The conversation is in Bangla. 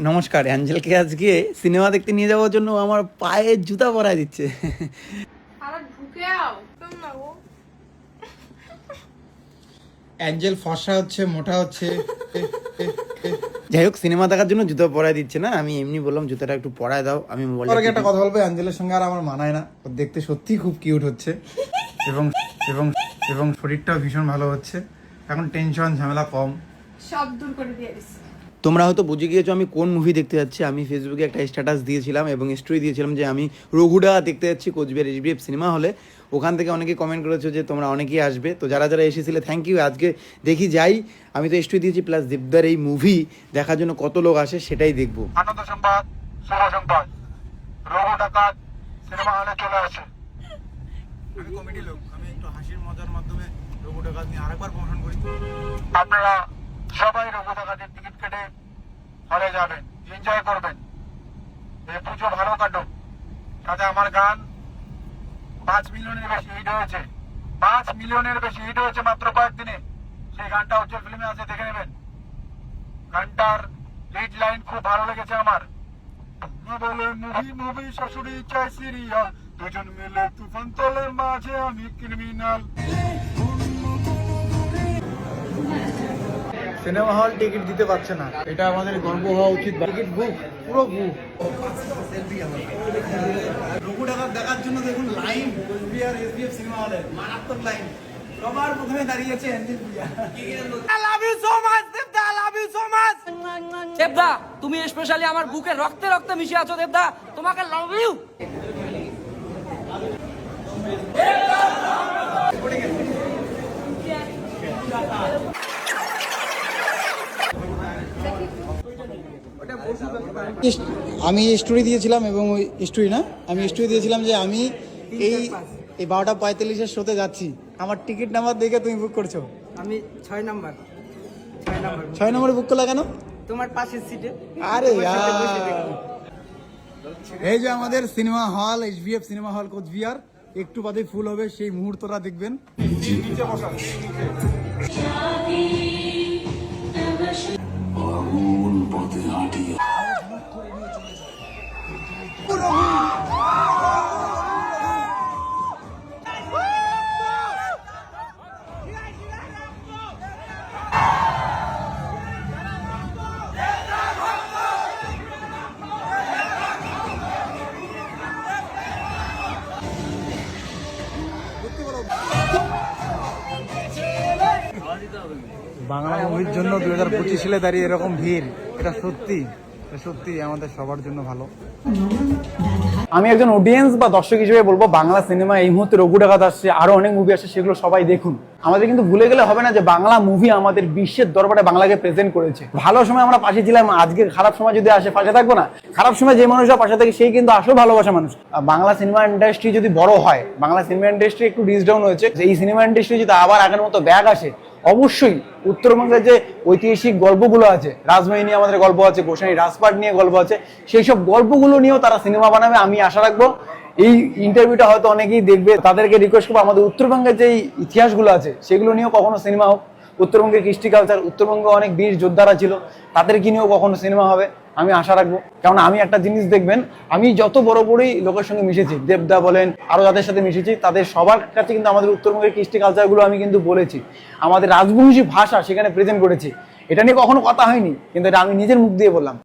নমস্কার। অ্যাঞ্জেলকে আজকে সিনেমা দেখতে নিয়ে যাওয়ার জন্য আমার পায়ে জুতা পরায় দিচ্ছে। অ্যাঞ্জেল ফর্সা হচ্ছে, মোটা হচ্ছে। যাই হোক, সিনেমা দেখার জন্য জুতা পরায় দিচ্ছে না, আমি এমনি বললাম জুতাটা একটু পরায় দাও। আমি মোবাইলে একটা কথা বলবো, অ্যাঞ্জেলের সঙ্গে আর আমার মানায় না। ও দেখতে সত্যিই খুব কিউট হচ্ছে এবং এবং এবং শরীরটাও ভীষণ ভালো হচ্ছে। এখন টেনশন ঝামেলা কম, সব দূর করে দিয়ে দিচ্ছি। তোমরা হয়তো বুঝে গিয়েছো আমি কোন মুভি দেখতে যাচ্ছি। আমি ফেসবুকে একটা স্ট্যাটাস দিয়েছিলাম এবং স্টোরি দিয়েছিলাম যে আমি রঘুডা দেখতে যাচ্ছি কোচবিহার SBF সিনেমা হলে। ওখান থেকে অনেকে কমেন্ট করেছো যে তোমরা অনেকেই আসবে, তো যারা যারা এসেছিলে থ্যাংক ইউ। আজকে দেখি যাই, আমি তো স্টোরি দিয়েছি, প্লাস দেবদার এই মুভি দেখার জন্য কত লোক আসে সেটাই দেখবো। আনন্দ সংবাদ, শুভ সংবাদ, রঘু ডাকাত সিনেমা হলে চলে আসে। আমি কমেডি লোক, আমি একটু হাসির মজার মাধ্যমে রঘু ডাকাত নিয়ে আরেকবার প্রমোশন করি। আপনারা সবাই রঘু ডাকাতের টিকিট কেটে হলে যাবেন, এনজয় করবেন, এই পুজো ভালো কাটুক। সাথে আমার গান 5 মিলিয়নের বেশি হিট হয়েছে, 5 মিলিয়নের বেশি হিট হয়েছে মাত্র কয়েকদিনে। সেই গানটা উজ্জ্বল ফিল্মে আছে, দেখে নেবেন। গানটার লিড লাইন খুব ভালো লেগেছে আমার। বলে মুভি মুভি শাশুড়ি চাই সিরিয়াল, দুজন মিলে তুফান তোলে মাঝে আমি ক্রিমিনাল। সিনেমা হল টিকিট দিতে পারছে না, এটা আমাদের গর্ব হওয়া উচিত। টিকিট বুক, পুরো বুক। রঘু ডাকাত দেখার জন্য দেখুন লাইন কোচবিহার SBF সিনেমা হলে, মারাত্মক লাইন। সবার প্রথমে দাঁড়িয়েছে Angel Priya. I love you so much, দেবদা, I love you so much. দেবদা, তুমি স্পেশালি আমার বুকে রক্তে রক্তে মিশে আছো দেবদা, তোমাকে লাভ ইউ। আমি স্টোরি দিয়েছিলাম এবং ওই স্টোরি না, আমি স্টোরি দিয়েছিলাম যে আমি এই 12:45-এর শোতে যাচ্ছি। আমার টিকিট নাম্বার দেখে তুমি বুক করছো। আমি 6 নাম্বার 6 নম্বরে বুক করলা কেন? তোমার পাশের সিটে। আরে এই যে আমাদের cinema hall SBF cinema hall Cooch Behar, একটু বাদে ফুল হবে, সেই মুহূর্তটা দেখবেন। বাংলা মুভির জন্য 2025 সালে দাঁড়িয়ে এরকম ভিড়, এটা সত্যি সত্যি আমাদের সবার জন্য ভালো। আমি একজন অডিয়েন্স বা দর্শক হিসেবে বলবো, বাংলা সিনেমা এই মুহূর্তে রঘু ডাকাত আসছে, আরো অনেক মুভি আসছে, সেগুলো সবাই দেখুন। আমাদের কিন্তু ভুলে গেলে হবে না যে বাংলা মুভি আমাদের বিশ্বের দরবারে বাংলাকে প্রেজেন্ট করেছে। ভালো সময় আমরা পাশে ছিলাম, আজকে খারাপ সময় যদি আসে পাশে থাকবো না? খারাপ সময় যে মানুষরা পাশে থাকে সেই কিন্তু আসলে ভালোবাসা মানুষ। বাংলা সিনেমা ইন্ডাস্ট্রি যদি বড় হয়, বাংলা সিনেমা ইন্ডাস্ট্রি একটু ডিসডাউন হয়েছে, এই সিনেমা ইন্ডাস্ট্রি যদি আবার আগের মতো ব্যাক আসে, অবশ্যই উত্তরবঙ্গের যে ঐতিহাসিক গল্পগুলো আছে, রাজমহল নিয়ে আমাদের গল্প আছে, গোসাই রাজপাট নিয়ে গল্প আছে, সেই সব গল্পগুলো নিয়েও তারা সিনেমা বানাবে, আমি আশা রাখবো। এই ইন্টারভিউটা হয়তো অনেকেই দেখবে, তাদেরকে রিকোয়েস্ট করবো আমাদের উত্তরবঙ্গের যে ইতিহাসগুলো আছে সেগুলো নিয়েও কখনো সিনেমা হোক। উত্তরবঙ্গের কৃষ্টি কালচার, উত্তরবঙ্গে অনেক বীর যোদ্ধারা ছিল, তাদেরকে নিয়েও কখনো সিনেমা হবে, আমি আশা রাখবো। কারণ আমি একটা জিনিস দেখবেন, আমি যত বড় বড়ই লোকের সঙ্গে মিশেছি, দেবদা বলেন, আরো যাদের সাথে মিশেছি, তাদের সবার কাছে কিন্তু আমাদের উত্তরবঙ্গের কৃষ্টি কালচারগুলো আমি কিন্তু বলেছি, আমাদের রাজবংশী ভাষা সেখানে প্রেজেন্ট করেছি। এটা নিয়ে কখনো কথা হয়নি, কিন্তু এটা আমি নিজের মুখ দিয়ে বললাম।